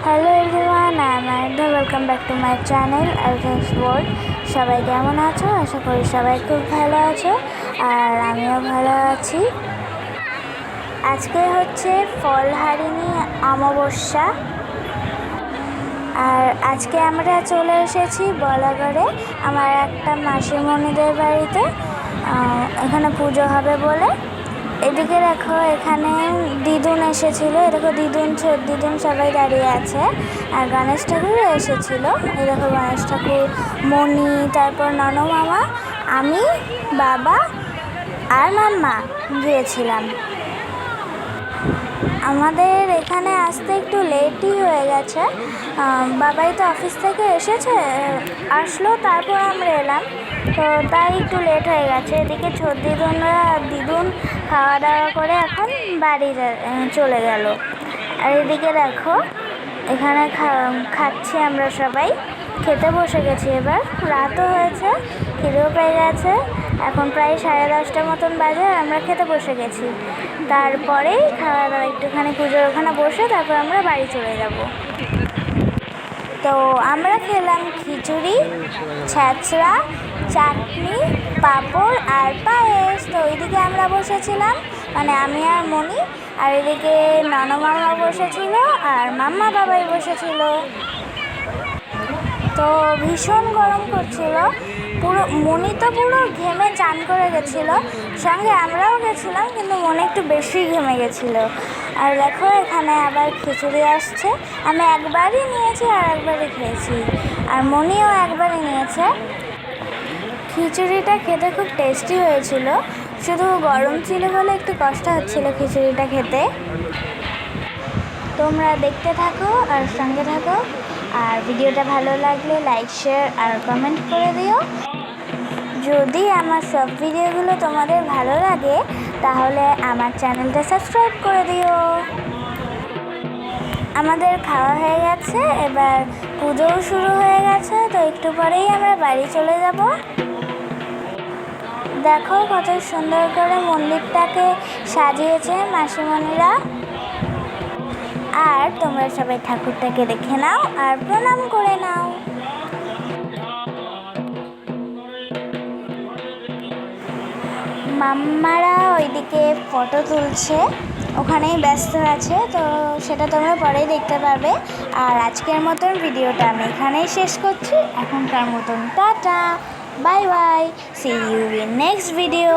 Hello everyone, I am Ayudha. Welcome back to my channel Ayudha's world. সবাই কেমন আছো? আশা করি সবাই খুব ভালো আছো, আর আমিও ভালো আছি। আজকে হচ্ছে ফলহারিণী অমাবস্যা, আর আজকে আমরা চলে এসেছি বলাগড়ে আমার একটা মাসিমণিদের বাড়িতে। এখানে পুজো হবে বলে। এদিকে দেখো, এখানে দিদুন এসেছিল। দেখো দিদুন সবাই দাঁড়িয়ে আছে। আর গণেশ ঠাকুরও এসেছিল। এই দেখো গণেশ ঠাকুর, মণি, তারপর মামা, আমি, বাবা আর মাম্মা গিয়েছিলাম। আমাদের এখানে আসতে একটু লেটই হয়ে গেছে। বাবাই তো অফিস থেকে আসলো, তারপর আমরা এলাম, তো তাই একটু লেট হয়ে গেছে। এদিকে দিদুন খাওয়া দাওয়া করে এখন বাড়ি চলে গেল। আর এদিকে দেখো, এখানে খাচ্ছি আমরা সবাই। খেতে বসে গেছি, এবার রাতও হয়েছে, খিদেও পেয়ে গেছে। এখন প্রায় 10:30 মতন বাজে, আমরা খেতে বসে গেছি। তারপরেই খাওয়া দাওয়া একটুখানি পুজোর ওখানে বসে তারপর আমরা বাড়ি চলে যাব। তো আমরা খেলাম খিচুড়ি, ছ্যাঁচড়া, চাটনি, পাঁপড় আর পায়েস। তো ওইদিকে আমরা বসেছিলাম, মানে আমি আর মণি, আর এদিকে মামা বসেছিল আর মাম্মা বাবাই বসেছিল। তো ভীষণ গরম করছিল, মণি তো পুরো ঘেমে চান করে গেছিলো। সঙ্গে আমরাও গেছিলাম, কিন্তু মনে একটু বেশি ঘেমে গেছিলো। আর দেখো, এখানে আবার খিচুড়ি আসছে। আমি একবারই নিয়েছি আর একবারই খেয়েছি, আর মণিও একবারই নিয়েছে। খিচুড়িটা খেতে খুব টেস্টি হয়েছিল, শুধু গরম ছিল বলে একটু কষ্ট হচ্ছিল খিচুড়িটা খেতে। তোমরা দেখতে থাকো আর সঙ্গে থাকো, আর ভিডিওটা ভালো লাগলে লাইক, শেয়ার আর কমেন্ট করে দিও। যদি আমার সব ভিডিওগুলো তোমাদের ভালো লাগে তাহলে আমার চ্যানেলটা সাবস্ক্রাইব করে দিও। আমাদের খাওয়া হয়ে গেছে, এবার পুজোও শুরু হয়ে গেছে, তো একটু পরেই আমরা বাড়ি চলে যাব। দেখো কত সুন্দর করে মন্দিরটাকে সাজিয়েছে মাসিমণিরা। আর তোমরা সবাই ঠাকুরটাকে দেখে নাও আর প্রণাম করে নাও। মাম্মারা ওইদিকে ফটো তুলছে, ওখানেই ব্যস্ত আছে, তো সেটা তোমরা পরেই দেখতে পারবে। আর আজকের মতন ভিডিওটা আমি এখানেই শেষ করছি। এখনকার মতন tata, bye bye, see you in next video.